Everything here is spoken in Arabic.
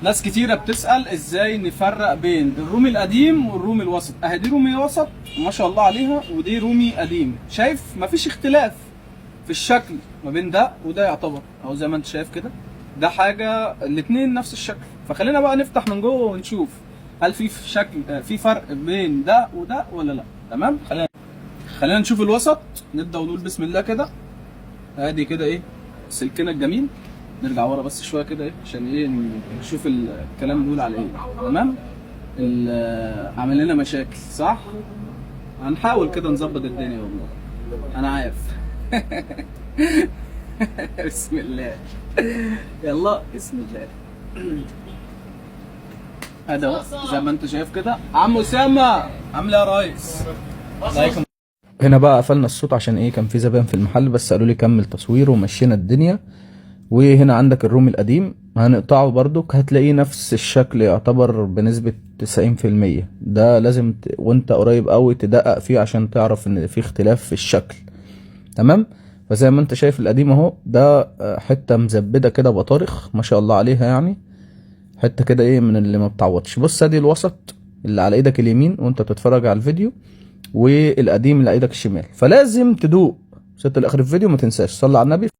ناس كتيرة بتسأل ازاي نفرق بين الرومي القديم والرومي الوسط. اهي دي رومي وسط ما شاء الله عليها، ودي رومي قديم. شايف مفيش اختلاف في الشكل ما بين ده وده، يعتبر اهو زي ما انت شايف كده، ده حاجة الاتنين نفس الشكل. فخلينا بقى نفتح من جوه ونشوف هل في شكل، في فرق بين ده وده ولا لا. تمام، خلينا نشوف الوسط. نبدأ ونقول بسم الله كده. ادي كده ايه سلكنا الجميل. نرجع ورا بس شويه كده ايه عشان ايه نشوف الكلام بيقول على ايه. تمام، عامل لنا مشاكل صح؟ هنحاول كده نظبط الدنيا والله انا عارف. بسم الله، يلا بسم الله. ادي زي ما انت شايف كده. عم اسامه عامل ايه يا ريس؟ هنا بقى قفلنا الصوت عشان ايه، كان في زبائن في المحل بس قالوا لي كمل تصوير ومشينا الدنيا. وهنا عندك الرومي القديم هنقطعه برضك، هتلاقيه نفس الشكل يعتبر بنسبة 90%. ده لازم وانت قريب قوي تدقق فيه عشان تعرف ان في اختلاف في الشكل. تمام، فزي ما انت شايف القديم اهو، ده حتة مزبدة كده بطارخ ما شاء الله عليها، يعني حتة كده ايه من اللي ما بتعوضش. بص ادي الوسط اللي على ايدك اليمين وانت بتتفرج على الفيديو، والقديم اللي على ايدك الشمال. فلازم تدوق. وصلت لاخر الفيديو ما تنساش صلي على النبي.